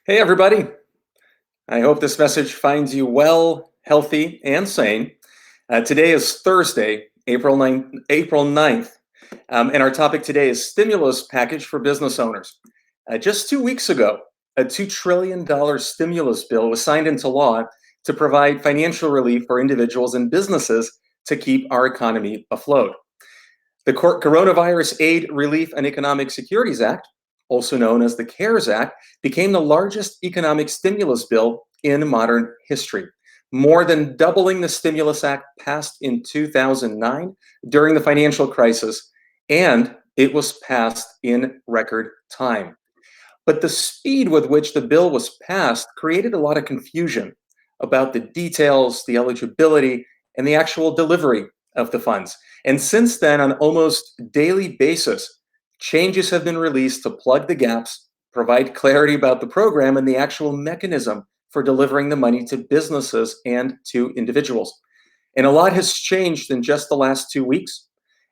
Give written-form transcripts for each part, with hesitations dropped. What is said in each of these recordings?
Hey, everybody. I hope this message finds you well, healthy, and sane. Today is Thursday, April 9th, and our topic today is stimulus package for business owners. Just 2 weeks ago, a $2 trillion stimulus bill was signed into law to provide financial relief for individuals and businesses to keep our economy afloat. The Coronavirus Aid, Relief, and Economic Securities Act, also known as the CARES Act, became the largest economic stimulus bill in modern history, more than doubling the Stimulus Act passed in 2009 during the financial crisis, and it was passed in record time. But the speed with which the bill was passed created a lot of confusion about the details, the eligibility, and the actual delivery of the funds. And since then, on almost daily basis, changes have been released to plug the gaps, provide clarity about the program and the actual mechanism for delivering the money to businesses and to individuals. And a lot has changed in just the last 2 weeks.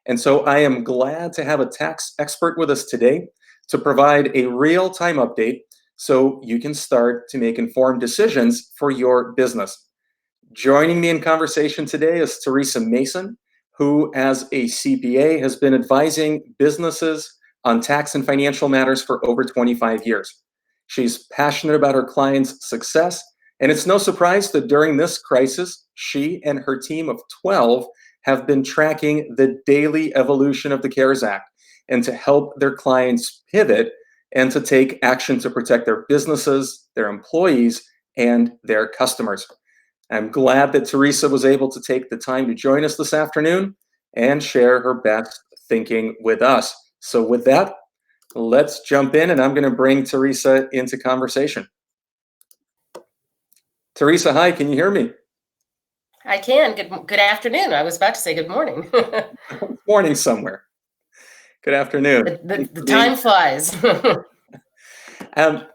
And so I am glad to have a tax expert with us today to provide a real-time update so you can start to make informed decisions for your business. Joining me in conversation today is Teresa Mason, who, as a CPA, has been advising businesses on tax and financial matters for over 25 years. She's passionate about her clients' success, and it's no surprise that during this crisis, she and her team of 12 have been tracking the daily evolution of the CARES Act and to help their clients pivot and to take action to protect their businesses, their employees, and their customers. I'm glad that Teresa was able to take the time to join us this afternoon and share her best thinking with us. So with that, let's jump in, and I'm going to bring Teresa into conversation. Teresa, hi, can you hear me? I can. Good afternoon. I was about to say good morning. Morning somewhere. Good afternoon. The time flies.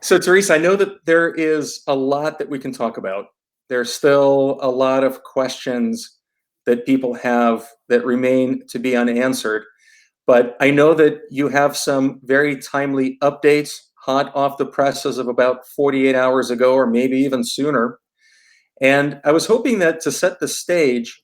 So Teresa, I know that there is a lot that we can talk about. There's still a lot of questions that people have that remain to be unanswered. But I know that you have some very timely updates, hot off the presses of about 48 hours ago, or maybe even sooner. And I was hoping that to set the stage,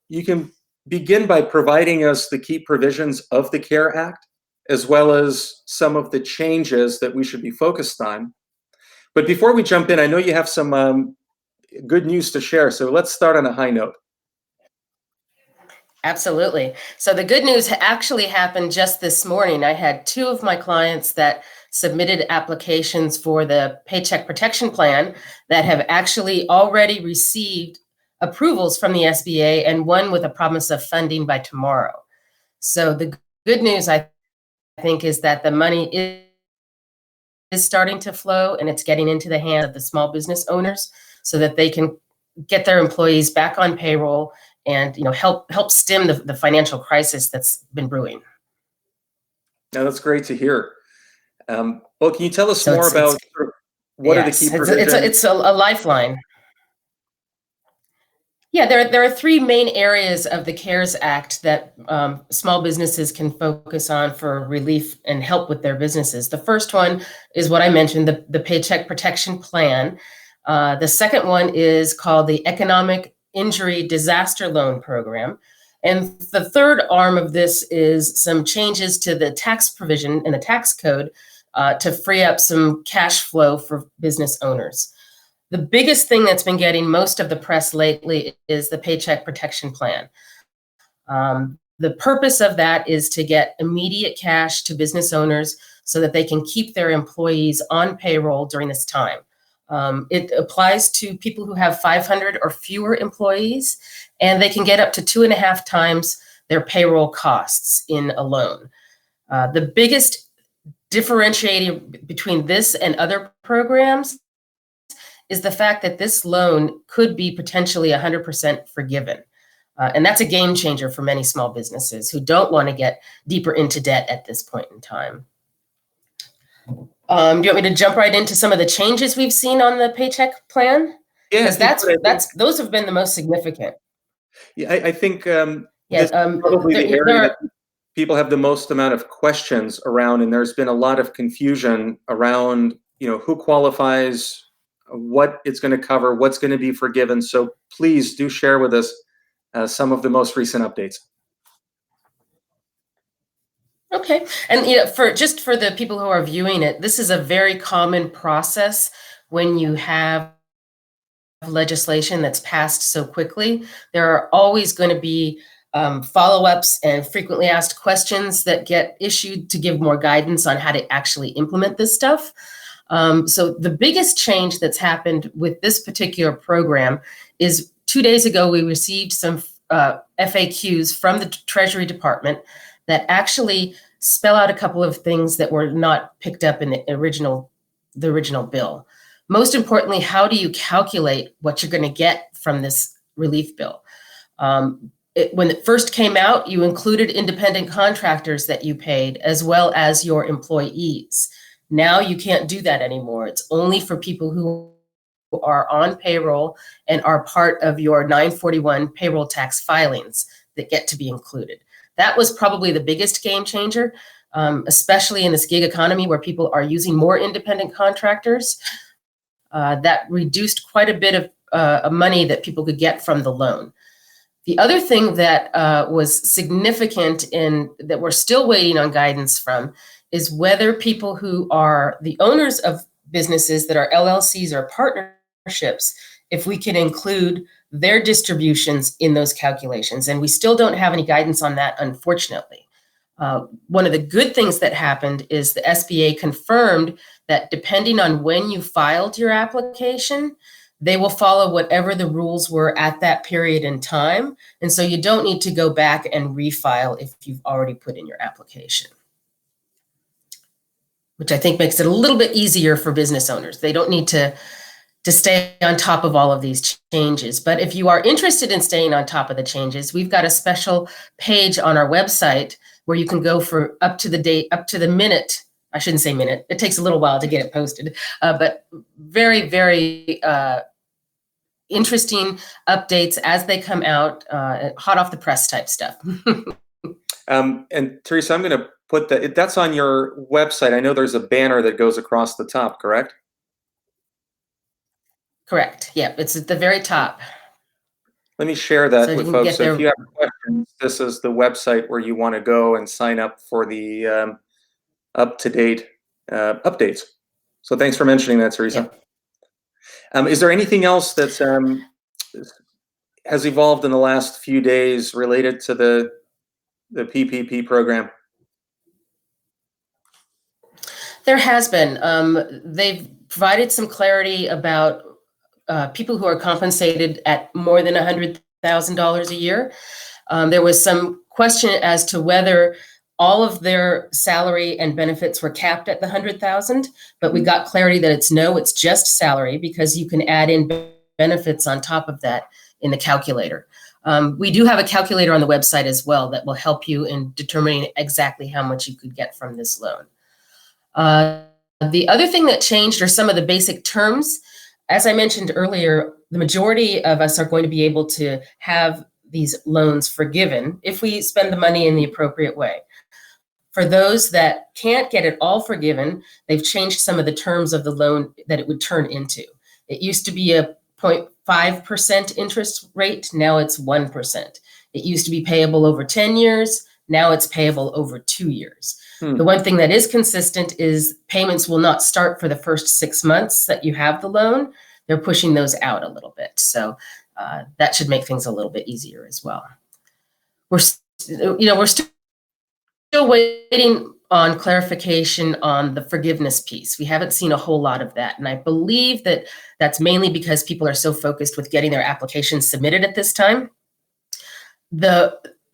you can begin by providing us the key provisions of the CARE Act, as well as some of the changes that we should be focused on. But before we jump in, I know you have some good news to share. So let's start on a high note. Absolutely. So the good news actually happened just this morning. I had two of my clients that submitted applications for the Paycheck Protection Plan that have actually already received approvals from the SBA, and one with a promise of funding by tomorrow. So the good news, I think, is that the money is starting to flow, and it's getting into the hands of the small business owners so that they can get their employees back on payroll and help stem the financial crisis that's been brewing. Now, that's great to hear. Well, can you tell us more about what are the key provisions? It's a lifeline. Yeah, there are three main areas of the CARES Act that small businesses can focus on for relief and help with their businesses. The first one is what I mentioned, the Paycheck Protection Plan. The second one is called the Economic Injury Disaster Loan Program. And the third arm of this is some changes to the tax provision in the tax code to free up some cash flow for business owners. The biggest thing that's been getting most of the press lately is the Paycheck Protection Plan. The purpose of that is to get immediate cash to business owners so that they can keep their employees on payroll during this time. It applies to people who have 500 or fewer employees, and they can get up to 2.5 times their payroll costs in a loan. The biggest differentiating between this and other programs is the fact that this loan could be potentially 100% forgiven. And that's a game changer for many small businesses who don't want to get deeper into debt at this point in time. Do you want me to jump right into some of the changes we've seen on the Paycheck Plan? Yeah, because those have been the most significant. Yeah, I think this is probably the area that people have the most amount of questions around, and there's been a lot of confusion around who qualifies, what it's going to cover, what's going to be forgiven. So please do share with us some of the most recent updates. Okay, and for the people who are viewing it, this is a very common process when you have legislation that's passed so quickly. There are always going to be follow-ups and frequently asked questions that get issued to give more guidance on how to actually implement this stuff. So the biggest change that's happened with this particular program is 2 days ago, we received some FAQs from the Treasury Department that actually spell out a couple of things that were not picked up in the original bill. Most importantly, how do you calculate what you're going to get from this relief bill? When it first came out, you included independent contractors that you paid as well as your employees. Now you can't do that anymore. It's only for people who are on payroll and are part of your 941 payroll tax filings that get to be included. That was probably the biggest game changer, especially in this gig economy where people are using more independent contractors. That reduced quite a bit of money that people could get from the loan. The other thing that was significant that we're still waiting on guidance from is whether people who are the owners of businesses that are LLCs or partnerships, if we can include their distributions in those calculations. And we still don't have any guidance on that, unfortunately. One of the good things that happened is the SBA confirmed that depending on when you filed your application, they will follow whatever the rules were at that period in time. And so you don't need to go back and refile if you've already put in your application, which I think makes it a little bit easier for business owners. They don't need to stay on top of all of these changes. But if you are interested in staying on top of the changes, we've got a special page on our website where you can go for up to the minute. I shouldn't say minute. It takes a little while to get it posted, but very, very interesting updates as they come out, hot off the press type stuff. And Teresa, I'm going to put that's on your website. I know there's a banner that goes across the top, correct? Correct. Yeah, it's at the very top. Let me share that with folks. So if you have questions, this is the website where you want to go and sign up for the up-to-date updates. So thanks for mentioning that, Teresa. Yeah. Is there anything else that has evolved in the last few days related to the PPP program? There has been. They've provided some clarity about people who are compensated at more than $100,000 a year. There was some question as to whether all of their salary and benefits were capped at the $100,000, but we got clarity that it's just salary because you can add in benefits on top of that in the calculator. We do have a calculator on the website as well that will help you in determining exactly how much you could get from this loan. The other thing that changed are some of the basic terms. As I mentioned earlier, the majority of us are going to be able to have these loans forgiven if we spend the money in the appropriate way. For those that can't get it all forgiven, they've changed some of the terms of the loan that it would turn into. It used to be a 0.5% interest rate. Now it's 1%. It used to be payable over 10 years. Now it's payable over 2 years. The one thing that is consistent is payments will not start for the first 6 months that you have the loan. They're pushing those out a little bit. So that should make things a little bit easier as well. We're still waiting on clarification on the forgiveness piece. We haven't seen a whole lot of that. And I believe that that's mainly because people are so focused with getting their applications submitted at this time.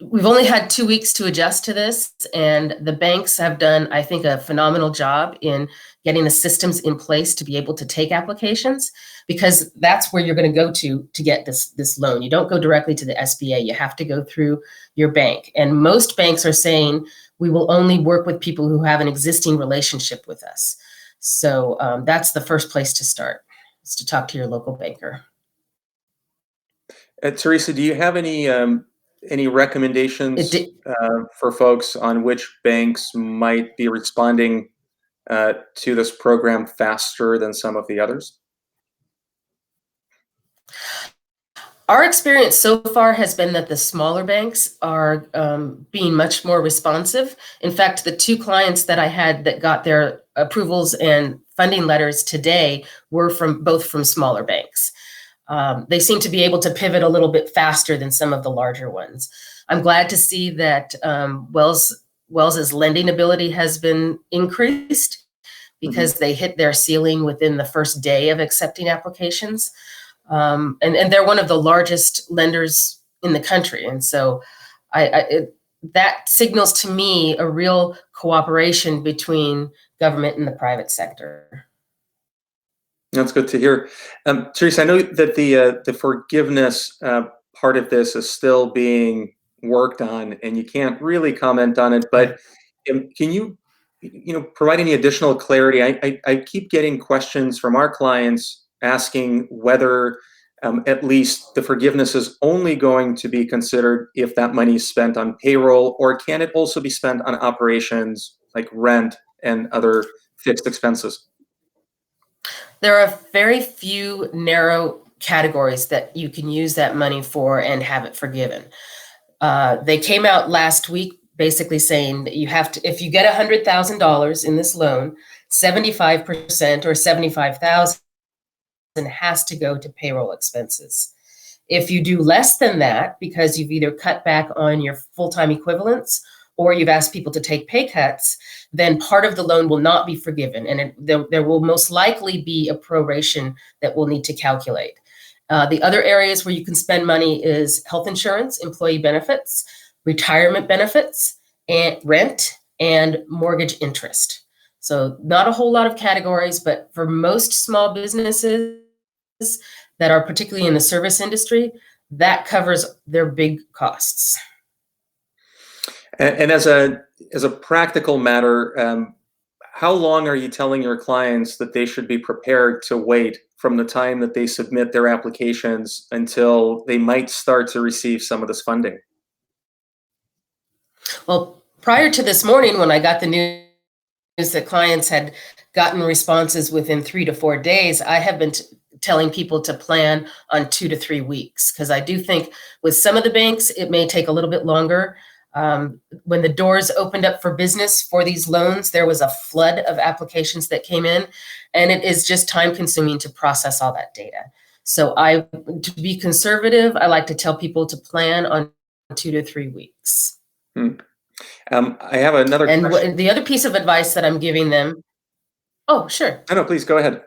We've only had 2 weeks to adjust to this, and the banks have done, I think, a phenomenal job in getting the systems in place to be able to take applications, because that's where you're going to go to get this loan. You don't go directly to the SBA. You have to go through your bank. And most banks are saying, we will only work with people who have an existing relationship with us. So that's the first place to start, is to talk to your local banker. Teresa, do you have any recommendations for folks on which banks might be responding to this program faster than some of the others? Our experience so far has been that the smaller banks are being much more responsive. In fact, the two clients that I had that got their approvals and funding letters today were both from smaller banks. They seem to be able to pivot a little bit faster than some of the larger ones. I'm glad to see that Wells's lending ability has been increased because they hit their ceiling within the first day of accepting applications. And they're one of the largest lenders in the country. And so that signals to me a real cooperation between government and the private sector. That's good to hear. Teresa, I know that the forgiveness part of this is still being worked on, and you can't really comment on it, but can you provide any additional clarity? I keep getting questions from our clients asking whether at least the forgiveness is only going to be considered if that money is spent on payroll, or can it also be spent on operations like rent and other fixed expenses? There are very few narrow categories that you can use that money for and have it forgiven. They came out last week basically saying that you have to, if you get $100,000 in this loan, 75% or 75,000 has to go to payroll expenses. If you do less than that, because you've either cut back on your full-time equivalents or you've asked people to take pay cuts, then part of the loan will not be forgiven. And there will most likely be a proration that we'll need to calculate. The other areas where you can spend money is health insurance, employee benefits, retirement benefits, and rent, and mortgage interest. So not a whole lot of categories, but for most small businesses that are particularly in the service industry, that covers their big costs. And as a practical matter, how long are you telling your clients that they should be prepared to wait from the time that they submit their applications until they might start to receive some of this funding? Well, prior to this morning, when I got the news that clients had gotten responses within 3 to 4 days, I have been telling people to plan on 2 to 3 weeks, because I do think with some of the banks, it may take a little bit longer. When the doors opened up for business for these loans, there was a flood of applications that came in, and it is just time consuming to process all that data. So to be conservative, I like to tell people to plan on 2 to 3 weeks. I have another question. And the other piece of advice that I'm giving them, oh, sure. No, please go ahead.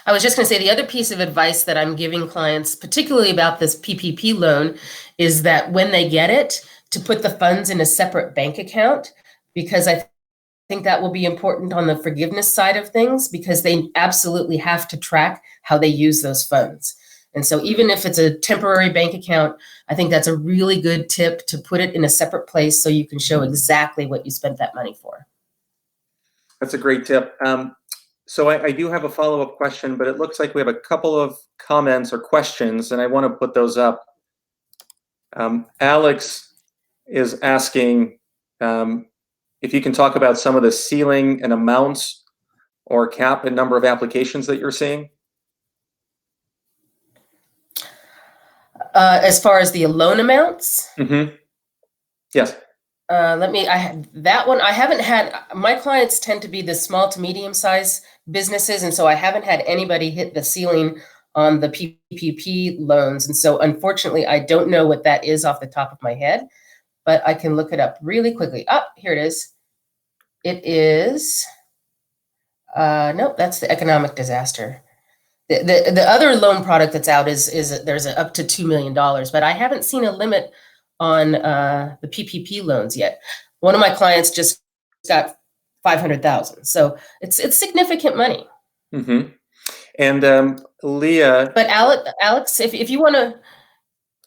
I was just going to say the other piece of advice that I'm giving clients, particularly about this PPP loan, is that when they get it, to put the funds in a separate bank account, because I think that will be important on the forgiveness side of things, because they absolutely have to track how they use those funds. And so even if it's a temporary bank account, I think that's a really good tip to put it in a separate place so you can show exactly what you spent that money for. That's a great tip. So I do have a follow-up question, but it looks like we have a couple of comments or questions, and I want to put those up. Alex is asking if you can talk about some of the ceiling and amounts or cap and number of applications that you're seeing. As far as the loan amounts? Mm-hmm. Yes. That one, I haven't had, my clients tend to be the small to medium size businesses. And so I haven't had anybody hit the ceiling on the PPP loans. And so unfortunately, I don't know what that is off the top of my head, but I can look it up really quickly. Here it is. It is, nope, that's the economic disaster. The other loan product that's out is there's up to $2 million, but I haven't seen a limit on the PPP loans yet. One of my clients just got 500,000, so it's significant money. Mm-hmm. And Leah. But Alex, if you want to,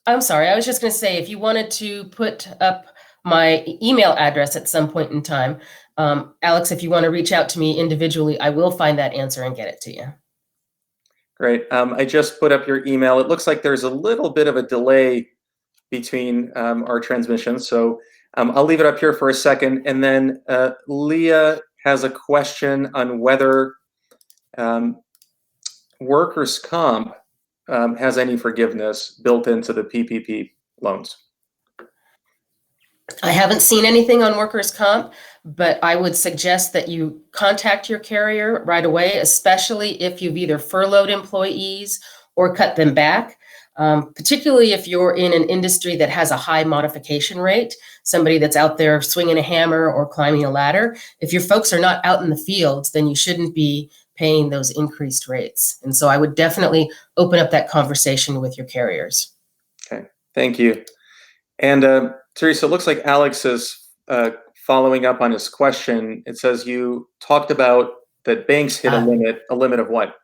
I'm sorry, I was just going to say, if you wanted to put up my email address at some point in time, Alex, if you want to reach out to me individually, I will find that answer and get it to you. Great. I just put up your email. It looks like there's a little bit of a delay between our transmissions. So I'll leave it up here for a second, and then Leah has a question on whether workers' comp has any forgiveness built into the PPP loans. I haven't seen anything on workers' comp, but I would suggest that you contact your carrier right away, especially if you've either furloughed employees or cut them back. Particularly if you're in an industry that has a high modification rate, somebody that's out there swinging a hammer or climbing a ladder. If your folks are not out in the fields, then you shouldn't be paying those increased rates. And so I would definitely open up that conversation with your carriers. Okay, thank you. And Teresa, it looks like Alex is following up on his question. It says you talked about that banks hit a limit of what?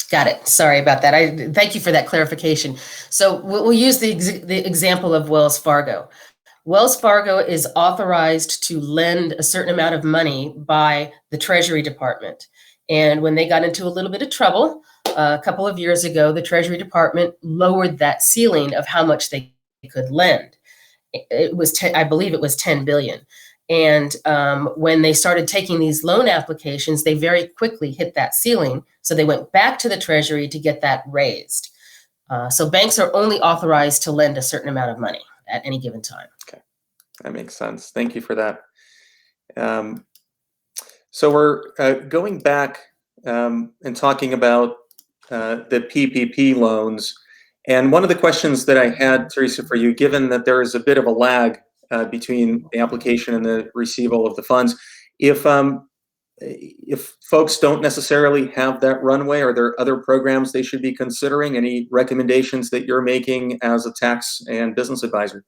Got it. Sorry about that. I thank you for that clarification. So we'll use the example of Wells Fargo. Wells Fargo is authorized to lend a certain amount of money by the Treasury Department. And when they got into a little bit of trouble a couple of years ago, the Treasury Department lowered that ceiling of how much they could lend. It was, I believe it was 10 billion. And when they started taking these loan applications, they very quickly hit that ceiling. So they went back to the Treasury to get that raised. So banks are only authorized to lend a certain amount of money at any given time. Okay, that makes sense. Thank you for that. So we're going back and talking about the PPP loans. And one of the questions that I had, Teresa, for you, given that there is a bit of a lag between the application and the receival of the funds, if folks don't necessarily have that runway, are there other programs they should be considering? Any recommendations that you're making as a tax and business advisor?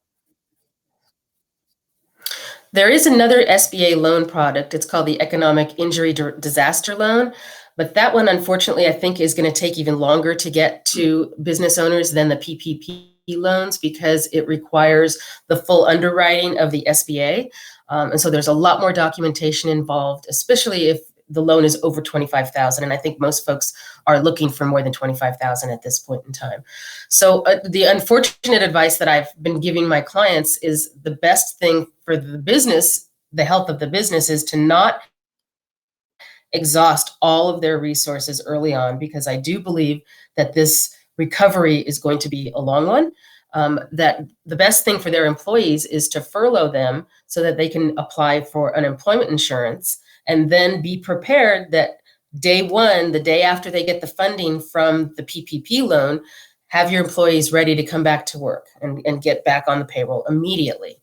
There is another SBA loan product. It's called the Economic Injury Disaster Loan. But that one, unfortunately, I think is going to take even longer to get to business owners than the PPP loans because it requires the full underwriting of the SBA. And so there's a lot more documentation involved, especially if the loan is over $25,000. And I think most folks are looking for more than $25,000 at this point in time. So the unfortunate advice that I've been giving my clients is the best thing for the business, the health of the business, is to not exhaust all of their resources early on, because I do believe that this recovery is going to be a long one. That the best thing for their employees is to furlough them so that they can apply for unemployment insurance and then be prepared that day one, the day after they get the funding from the PPP loan, have your employees ready to come back to work and get back on the payroll immediately.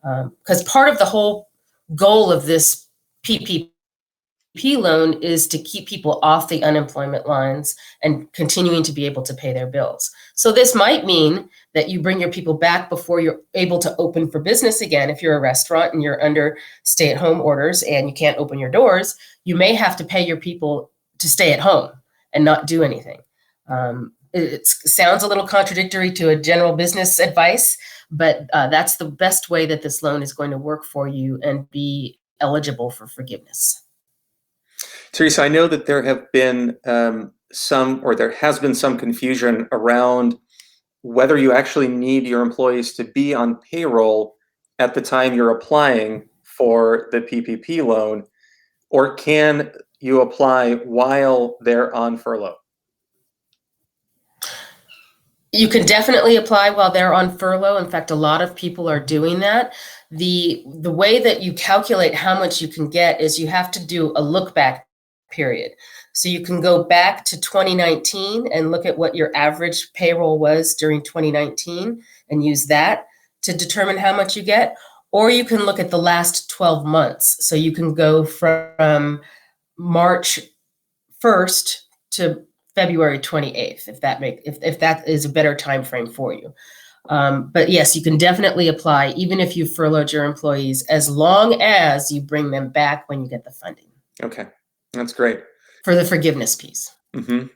Because part of the whole goal of this PPP loan is to keep people off the unemployment lines and continuing to be able to pay their bills. So this might mean that you bring your people back before you're able to open for business again. If you're a restaurant and you're under stay-at-home orders and you can't open your doors, you may have to pay your people to stay at home and not do anything. It sounds a little contradictory to a general business advice, but that's the best way that this loan is going to work for you and be eligible for forgiveness. Teresa, I know that there have been there has been some confusion around whether you actually need your employees to be on payroll at the time you're applying for the PPP loan, or can you apply while they're on furlough? You can definitely apply while they're on furlough. In fact, a lot of people are doing that. The way that you calculate how much you can get is you have to do a look back period. So you can go back to 2019 and look at what your average payroll was during 2019 and use that to determine how much you get. Or you can look at the last 12 months. So you can go from March 1st to February 28th, if that is a better time frame for you. But yes, you can definitely apply even if you furloughed your employees, as long as you bring them back when you get the funding. Okay, that's great. For the forgiveness piece. Mm-hmm.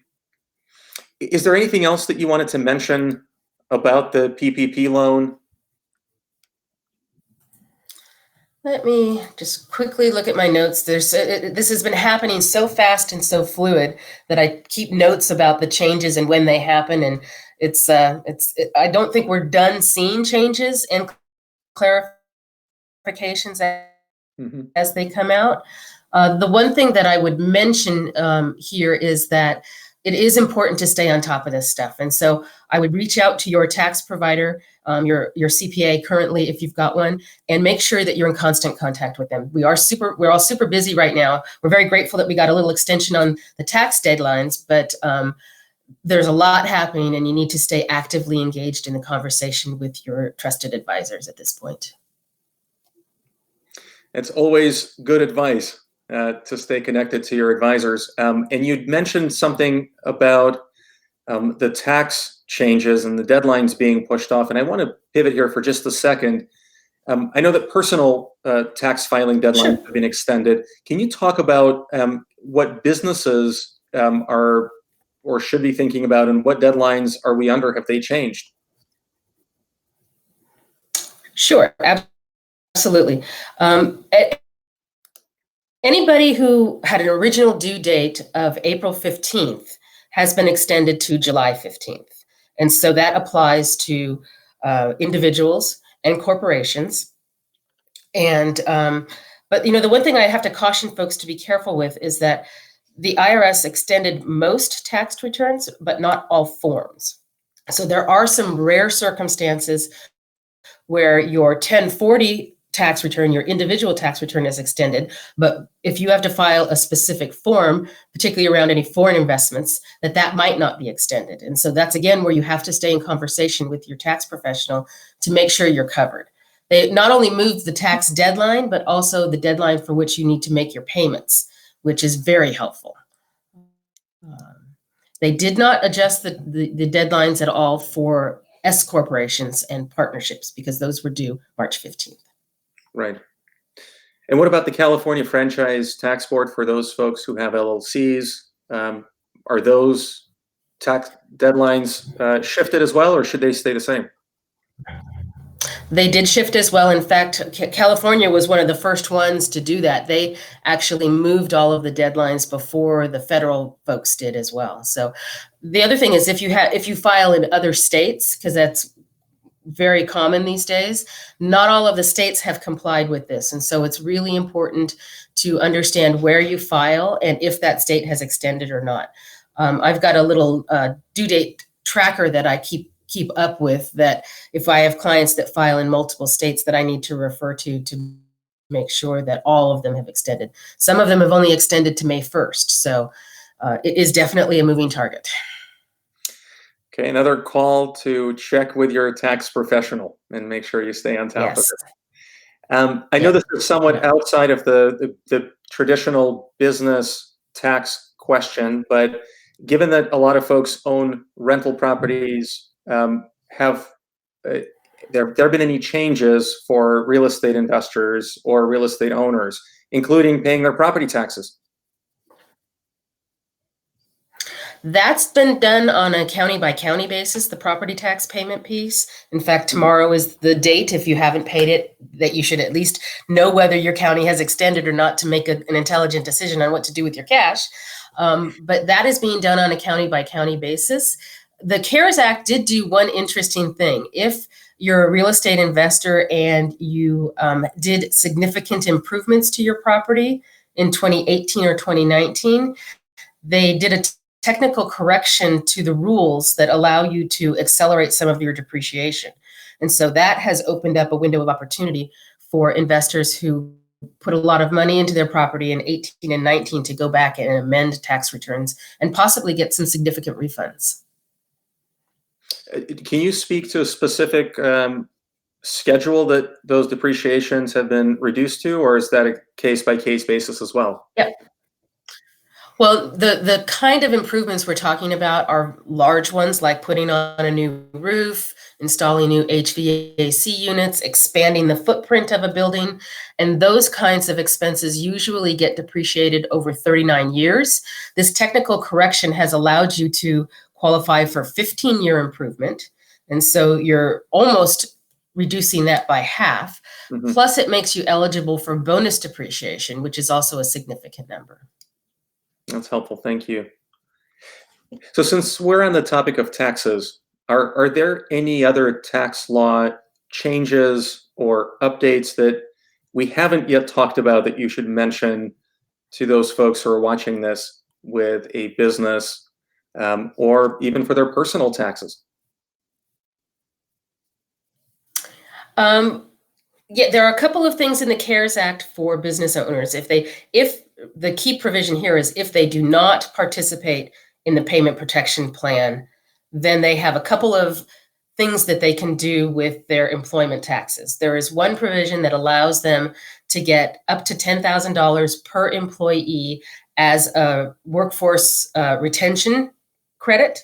Is there anything else that you wanted to mention about the PPP loan? Let me just quickly look at my notes. This has been happening so fast and so fluid that I keep notes about the changes and when they happen. And I don't think we're done seeing changes and notifications Mhm. as they come out. The one thing that I would mention here is that it is important to stay on top of this stuff. And so I would reach out to your tax provider, your CPA currently, if you've got one, and make sure that you're in constant contact with them. We're all super busy right now. We're very grateful that we got a little extension on the tax deadlines, but there's a lot happening and you need to stay actively engaged in the conversation with your trusted advisors at this point. It's always good advice to stay connected to your advisors. And you'd mentioned something about the tax changes and the deadlines being pushed off. And I want to pivot here for just a second. I know that personal tax filing deadlines have been extended. Can you talk about what businesses are or should be thinking about, and what deadlines are we under? Have they changed? Sure, absolutely. Anybody who had an original due date of April 15th has been extended to July 15th. And so that applies to individuals and corporations. And but the one thing I have to caution folks to be careful with is that the IRS extended most tax returns, but not all forms. So there are some rare circumstances where your 1040 tax return, your individual tax return is extended. But if you have to file a specific form, particularly around any foreign investments, that might not be extended. And so that's, again, where you have to stay in conversation with your tax professional to make sure you're covered. They not only moved the tax deadline, but also the deadline for which you need to make your payments, which is very helpful. They did not adjust the deadlines at all for S corporations and partnerships because those were due March 15th. Right. And what about the California Franchise Tax Board for those folks who have LLCs? Are those tax deadlines shifted as well, or should they stay the same? They did shift as well. In fact, California was one of the first ones to do that. They actually moved all of the deadlines before the federal folks did as well. So the other thing is if you file in other states, because that's very common these days, not all of the states have complied with this. And so it's really important to understand where you file and if that state has extended or not. I've got a little due date tracker that I keep up with, that if I have clients that file in multiple states that I need to refer to make sure that all of them have extended. Some of them have only extended to May 1st. So it is definitely a moving target. Okay, another call to check with your tax professional and make sure you stay on top of it. I know this is somewhat outside of the traditional business tax question, but given that a lot of folks own rental properties, have there been any changes for real estate investors or real estate owners, including paying their property taxes? That's been done on a county by county basis, the property tax payment piece. In fact, tomorrow is the date, if you haven't paid it, that you should at least know whether your county has extended or not to make an intelligent decision on what to do with your cash. But that is being done on a county by county basis. The CARES Act did do one interesting thing. If you're a real estate investor and you did significant improvements to your property in 2018 or 2019, they did a technical correction to the rules that allow you to accelerate some of your depreciation. And so that has opened up a window of opportunity for investors who put a lot of money into their property in 18 and 19 to go back and amend tax returns and possibly get some significant refunds. Can you speak to a specific schedule that those depreciations have been reduced to, or is that a case-by-case basis as well? Yep. Well, the kind of improvements we're talking about are large ones, like putting on a new roof, installing new HVAC units, expanding the footprint of a building. And those kinds of expenses usually get depreciated over 39 years. This technical correction has allowed you to qualify for 15-year improvement. And so you're almost reducing that by half. Mm-hmm. Plus, it makes you eligible for bonus depreciation, which is also a significant number. That's helpful. Thank you. So since we're on the topic of taxes, are there any other tax law changes or updates that we haven't yet talked about that you should mention to those folks who are watching this with a business, or even for their personal taxes? Yeah, there are a couple of things in the CARES Act for business owners. If the key provision here is if they do not participate in the payment protection plan, then they have a couple of things that they can do with their employment taxes. There is one provision that allows them to get up to $10,000 per employee as a workforce retention credit.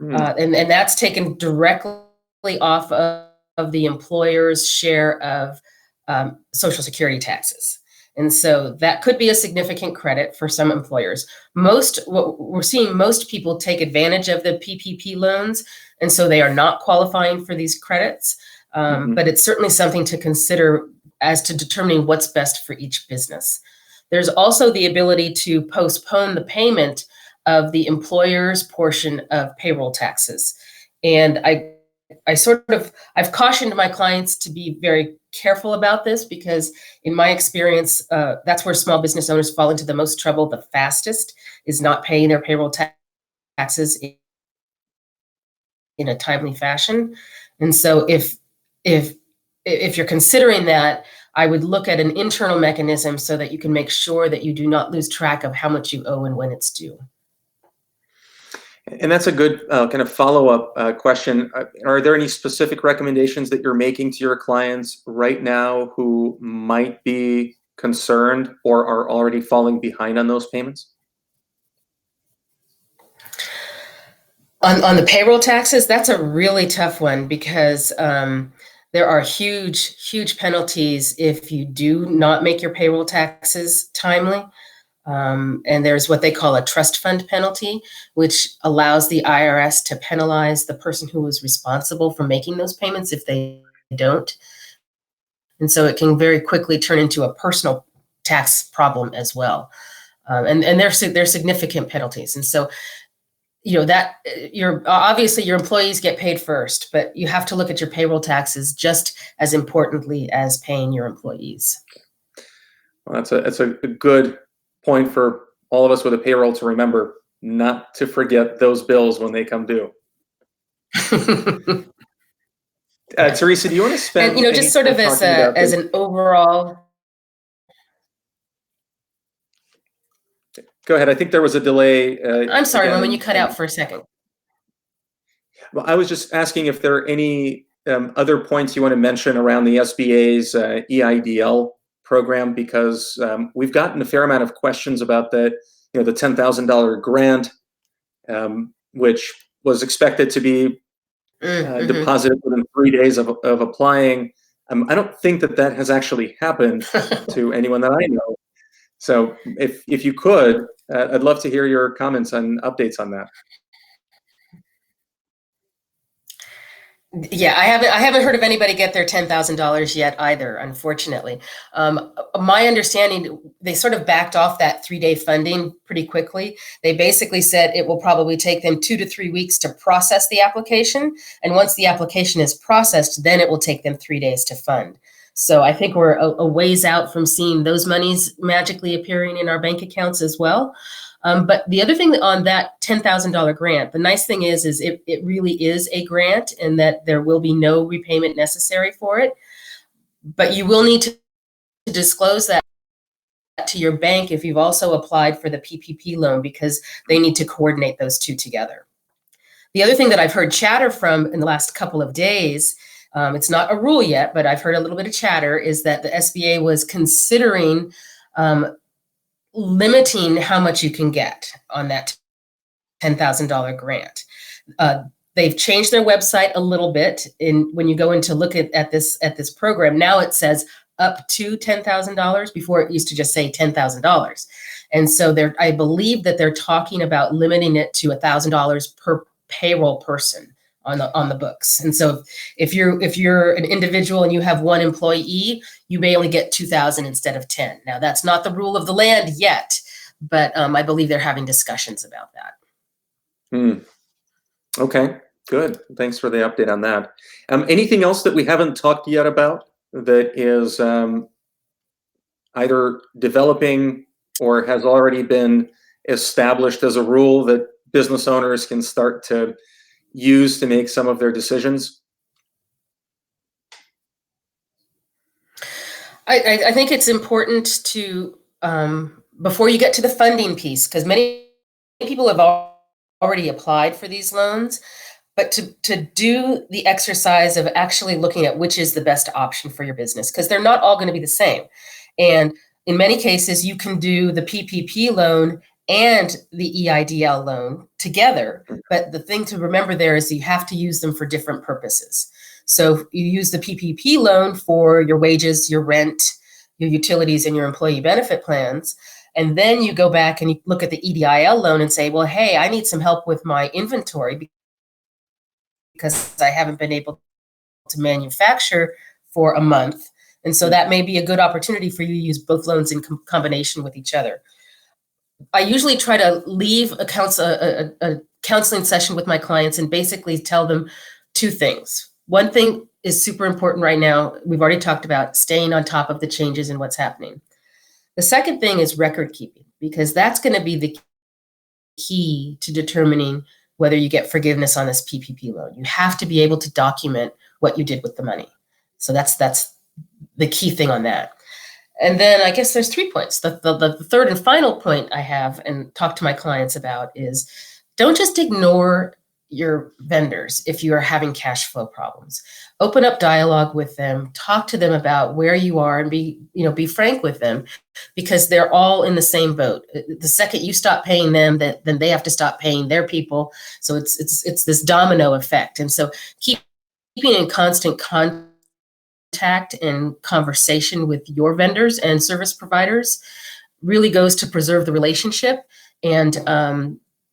And that's taken directly off of the employer's share of Social Security taxes. And so that could be a significant credit for some employers. What we're seeing, most people take advantage of the PPP loans, and so they are not qualifying for these credits. But it's certainly something to consider as to determining what's best for each business. There's also the ability to postpone the payment of the employer's portion of payroll taxes. And I've cautioned my clients to be very careful about this because in my experience, that's where small business owners fall into the most trouble the fastest, is not paying their payroll taxes in a timely fashion. And so if you're considering that, I would look at an internal mechanism so that you can make sure that you do not lose track of how much you owe and when it's due. And that's a good kind of follow-up question. Are there any specific recommendations that you're making to your clients right now who might be concerned or are already falling behind on those payments? On the payroll taxes, that's a really tough one because there are huge penalties if you do not make your payroll taxes timely. And there's what they call a trust fund penalty, which allows the IRS to penalize the person who was responsible for making those payments if they don't. And so it can very quickly turn into a personal tax problem as well. And there's significant penalties. And so, that obviously your employees get paid first, but you have to look at your payroll taxes just as importantly as paying your employees. Well, that's a good point for all of us with a payroll to remember not to forget those bills when they come due. Teresa, do you want to spend and just sort of as an overall. Go ahead. I think there was a delay. I'm sorry, Roman, you cut out for a second. Well, I was just asking if there are any other points you want to mention around the SBA's EIDL program, because we've gotten a fair amount of questions about that. The $10,000 grant, which was expected to be deposited within 3 days of applying. I don't think that has actually happened to anyone that I know. So if you could, I'd love to hear your comments and updates on that. Yeah, I haven't heard of anybody get their $10,000 yet either, unfortunately. My understanding, they sort of backed off that 3-day funding pretty quickly. They basically said it will probably take them 2 to 3 weeks to process the application. And once the application is processed, then it will take them 3 days to fund. So I think we're a ways out from seeing those monies magically appearing in our bank accounts as well. But the other thing on that $10,000 grant, the nice thing is it really is a grant and that there will be no repayment necessary for it. But you will need to disclose that to your bank if you've also applied for the PPP loan, because they need to coordinate those two together. The other thing that I've heard chatter from in the last couple of days, it's not a rule yet, but I've heard a little bit of chatter, is that the SBA was considering limiting how much you can get on that $10,000 grant. They've changed their website a little bit. When you go in to look at this program, now it says up to $10,000. Before it used to just say $10,000. And so I believe that they're talking about limiting it to $1,000 per payroll person on the books. And so if you're an individual and you have one employee, you may only get 2,000 instead of 10. Now that's not the rule of the land yet, but I believe they're having discussions about that. Okay, good. Thanks for the update on that. Anything else that we haven't talked yet about that is either developing or has already been established as a rule that business owners can start to use to make some of their decisions? I think it's important to, before you get to the funding piece, because many people have already applied for these loans, but to do the exercise of actually looking at which is the best option for your business, because they're not all going to be the same. And in many cases, you can do the PPP loan and the EIDL loan together. But the thing to remember there is you have to use them for different purposes. So you use the PPP loan for your wages, your rent, your utilities, and your employee benefit plans. And then you go back and you look at the EIDL loan and say, well, hey, I need some help with my inventory because I haven't been able to manufacture for a month. And so that may be a good opportunity for you to use both loans in combination with each other. I usually try to leave a counseling session with my clients and basically tell them two things. One thing is super important right now. We've already talked about staying on top of the changes and what's happening. The second thing is record keeping, because that's going to be the key to determining whether you get forgiveness on this PPP loan. You have to be able to document what you did with the money. So that's the key thing on that. And then I guess there's 3 points. The third and final point I have and talk to my clients about is don't just ignore your vendors if you are having cash flow problems. Open up dialogue with them, talk to them about where you are, and be frank with them, because they're all in the same boat. The second you stop paying them, then they have to stop paying their people. So it's this domino effect. And so keeping in constant contact and conversation with your vendors and service providers really goes to preserve the relationship, and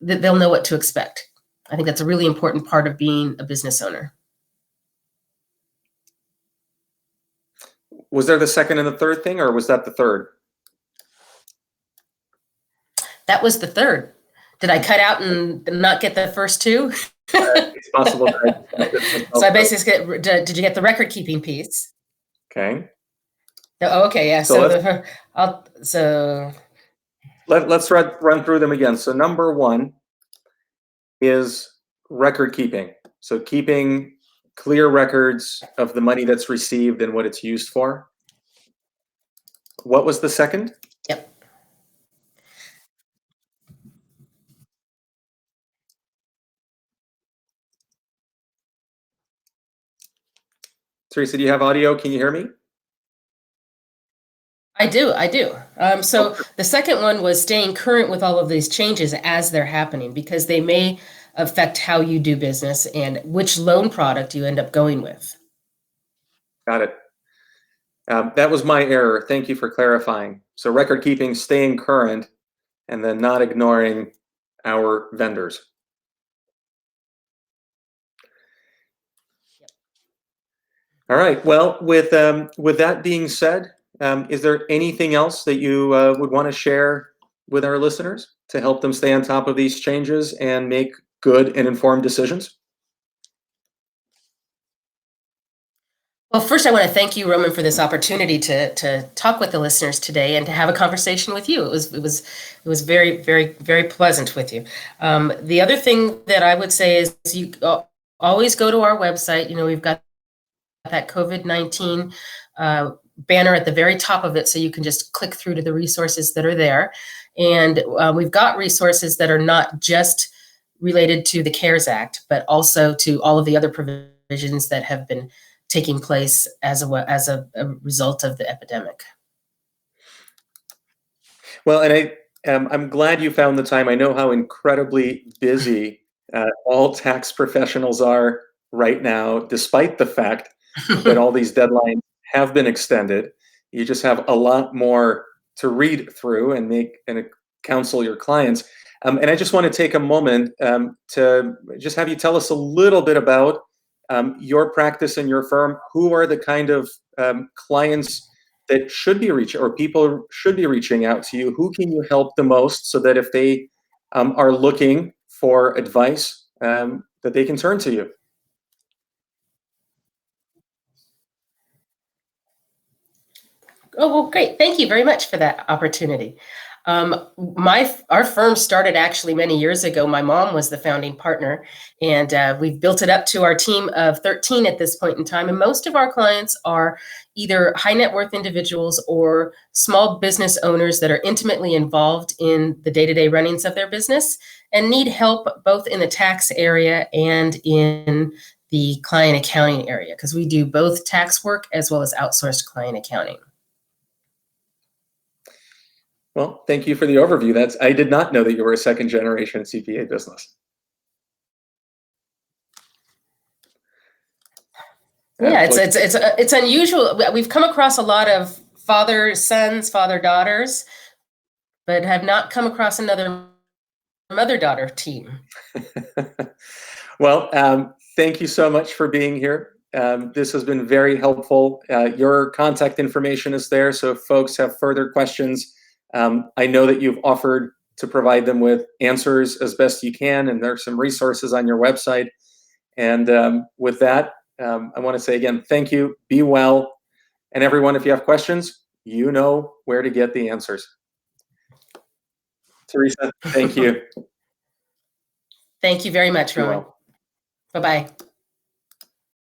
they'll know what to expect. I think that's a really important part of being a business owner. Was there the second and the third thing, or was that the third? That was the third. Did I cut out and not get the first two? It's possible. So I basically did you get the record keeping piece? Okay. Oh, okay, yeah. So let's run through them again. So number one is record keeping. So keeping clear records of the money that's received and what it's used for. What was the second? Yep. Teresa, do you have audio? Can you hear me? I do. So the second one was staying current with all of these changes as they're happening, because they may affect how you do business and which loan product you end up going with. Got it. That was my error. Thank you for clarifying. So record keeping, staying current, and then not ignoring our vendors. All right. Well, with that being said, is there anything else that you would want to share with our listeners to help them stay on top of these changes and make good and informed decisions? Well, first, I want to thank you, Roman, for this opportunity to talk with the listeners today and to have a conversation with you. It was very, very, very pleasant with you. The other thing that I would say is you always go to our website. We've got that COVID-19 banner at the very top of it, so you can just click through to the resources that are there. And we've got resources that are not just related to the CARES Act, but also to all of the other provisions that have been taking place as a result of the epidemic. Well, and I'm glad you found the time. I know how incredibly busy all tax professionals are right now, despite the fact that all these deadlines have been extended. You just have a lot more to read through and counsel your clients. And I just want to take a moment to just have you tell us a little bit about your practice and your firm. Who are the kind of clients that should be reaching, or people should be reaching out to you? Who can you help the most, so that if they are looking for advice, that they can turn to you? Oh, well, great. Thank you very much for that opportunity. Our firm started actually many years ago. My mom was the founding partner, and we've built it up to our team of 13 at this point in time. And most of our clients are either high net worth individuals or small business owners that are intimately involved in the day-to-day runnings of their business and need help both in the tax area and in the client accounting area, because we do both tax work as well as outsourced client accounting. Well, thank you for the overview. I did not know that you were a second generation CPA business. Yeah, it's unusual. We've come across a lot of father sons, father daughters, but have not come across another mother daughter team. Well, thank you so much for being here. This has been very helpful. Your contact information is there, so if folks have further questions, I know that you've offered to provide them with answers as best you can, and there's some resources on your website. And with that, I want to say again, thank you, be well, and everyone, if you have questions, you know where to get the answers. Teresa, thank you. Thank you very much, Rowan. Well. Bye-bye.